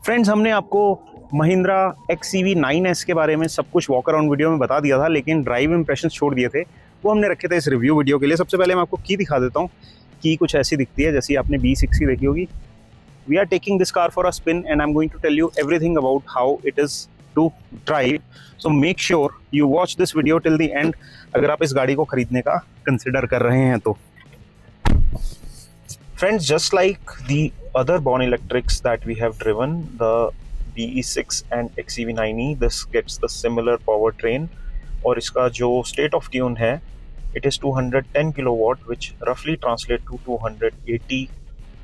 Friends, हमने आपको Mahindra XCV 9S के बारे में सब कुछ वॉक अराउंड वीडियो में बता दिया था, लेकिन ड्राइव इंप्रेशंस छोड़ दिए थे। वो हमने रखे थे इस रिव्यू वीडियो के लिए। सबसे पहले मैं आपको की दिखा देता हूँ। की कुछ ऐसी दिखती है जैसी आपने B60 देखी होगी। We are taking this car for a spin and I am going to tell you everything about how it is to drive. So make sure you watch this video till the end अगर आप इस गाड़ी को खरीदने का consider कर रहे हैं तो। Friends, just like the other Born Electrics that we have driven, the BE6 and XCV 9E, this gets the similar powertrain और इसका जो state of tune है, it is 210 kilowatt, which roughly translate to 280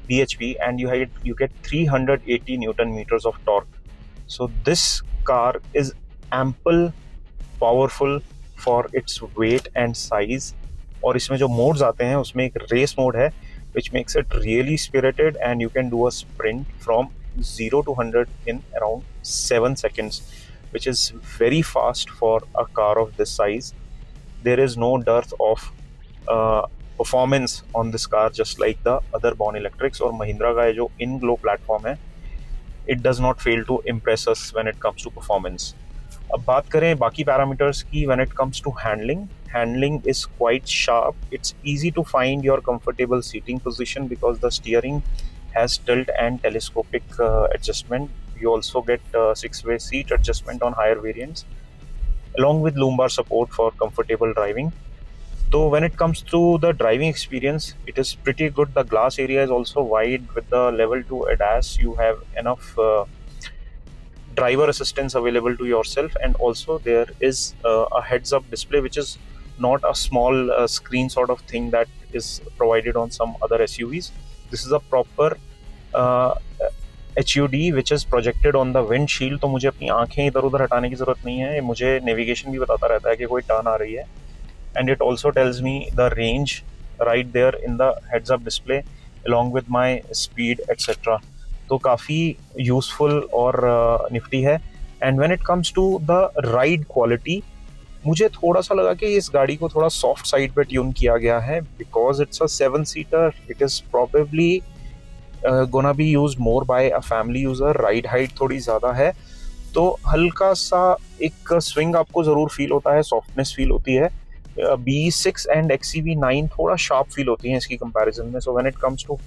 bhp, and you get 380 Newton meters of torque. So this car is ample powerful for its weight and size. और इसमें जो modes आते हैं उसमें एक race mode है, which makes it really spirited, and you can do a sprint from 0 to 100 in around 7 seconds, which is very fast for a car of this size. There is no dearth of performance on this car, just like the other Born Electrics और Mahindra का जो InGlow platform है, it does not fail to impress us when it comes to performance. अब बात करें बाकी parameters की, when it comes to handling is quite sharp. It's easy to find your comfortable seating position because the steering has tilt and telescopic adjustment. You also get 6-way seat adjustment on higher variants along with lumbar support for comfortable driving. So when it comes to the driving experience, it is pretty good. The glass area is also wide. With the level 2 ADAS, you have enough driver assistance available to yourself, and also there is a heads up display, which is not a small screen sort of thing that is provided on some other SUVs. This is a proper HUD which is projected on the windshield. तो मुझे अपनी आंखें इधर उधर हटाने की ज़रूरत नहीं है, मुझे नेविगेशन भी बताता रहता है कि कोई टर्न आ रही है, and it also tells me the range right there in the heads up display along with my speed etc. तो काफ़ी यूज़फुल और निफ्टी है. And when it comes to the ride quality, मुझे थोड़ा सा लगा कि इस गाड़ी को थोड़ा सॉफ्ट साइड पे ट्यून किया गया है बिकॉज इट्स अ 7-सीटर. It is probably gonna be used more by a family user. Ride height थोड़ी ज़्यादा है तो हल्का सा एक स्विंग आपको ज़रूर फील होता है, सॉफ्टनेस फील होती है. B6 एंड XCV 9 थोड़ा शार्प फील होती हैं इसकी कंपैरिजन में. So when it comes to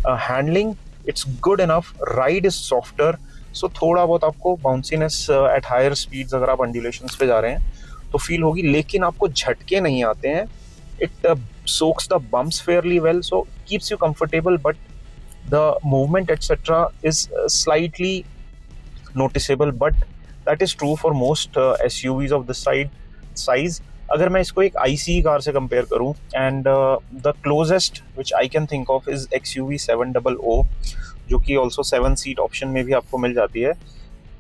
handling, it's good enough. Ride is softer, so थोड़ा बहुत आपको bounciness at higher speeds अगर आप undulations पे जा रहे हैं तो फील होगी, लेकिन आपको झटके नहीं आते हैं. It soaks the bumps fairly well, so keeps you comfortable, but the movement etc is slightly noticeable, but that is true for most SUVs of this size. अगर मैं इसको एक ICE कार से कंपेयर करूं, and the closest which I can think of is XUV 700, जो कि also 7 seat option में भी आपको मिल जाती है.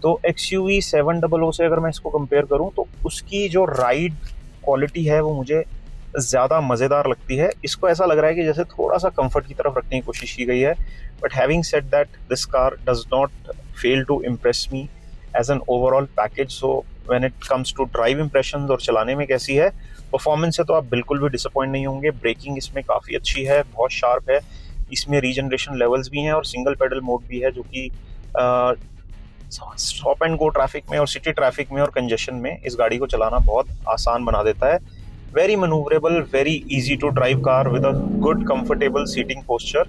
तो XUV 700 से अगर मैं इसको कंपेयर करूं तो उसकी जो राइड क्वालिटी है वो मुझे ज़्यादा मज़ेदार लगती है. इसको ऐसा लग रहा है कि जैसे थोड़ा सा कंफर्ट की तरफ रखने की कोशिश की गई है. But having said that, this car does not fail to impress me as an overall package. So when it comes to drive impressions और चलाने में कैसी है, परफॉर्मेंस से तो आप बिल्कुल भी डिसअपॉइंट नहीं होंगे. ब्रेकिंग इसमें काफ़ी अच्छी है, बहुत शार्प है. इसमें रीजनरेशन लेवल्स भी हैं और सिंगल पेडल मोड भी है, जो कि स्टॉप एंड गो ट्रैफिक में और सिटी ट्रैफिक में और कंजेशन में इस गाड़ी को चलाना बहुत आसान बना देता है. Very manoeuvrable, very easy to drive car with a good comfortable seating posture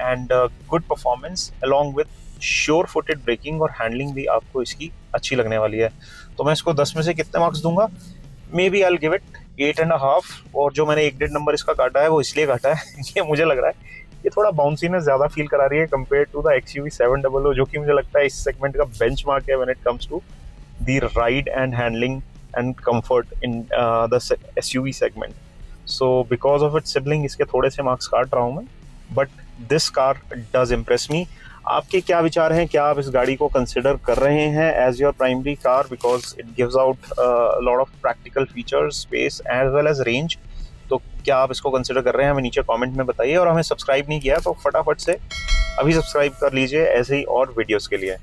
and good performance along with sure footed braking. और हैंडलिंग भी आपको इसकी अच्छी लगने वाली है. तो मैं इसको 10 में से कितने मार्क्स दूंगा? Maybe I will give it 8.5. और जो मैंने 1.5 नंबर इसका काटा है वो इसलिए काटा है ये मुझे लग रहा है ये थोड़ा बाउंसीनेस ज़्यादा फील करा रही है कंपेयर टू द XUV 700, जो कि मुझे लगता है इस सेगमेंट का बेंचमार्क है when it comes to the ride and handling and comfort in the SUV segment. So because of it sibling इसके थोड़े से मार्क्स काट रहा हूँ मैं, but this car does impress me. आपके क्या विचार हैं? क्या आप इस गाड़ी को कंसिडर कर रहे हैं as your primary car because it gives out lot of practical features, space as well as range? तो क्या आप इसको कंसिडर कर रहे हैं? हमें नीचे कमेंट में बताइए. और हमें सब्सक्राइब नहीं किया तो फटाफट से अभी सब्सक्राइब कर लीजिए ऐसे ही और वीडियोस के लिए.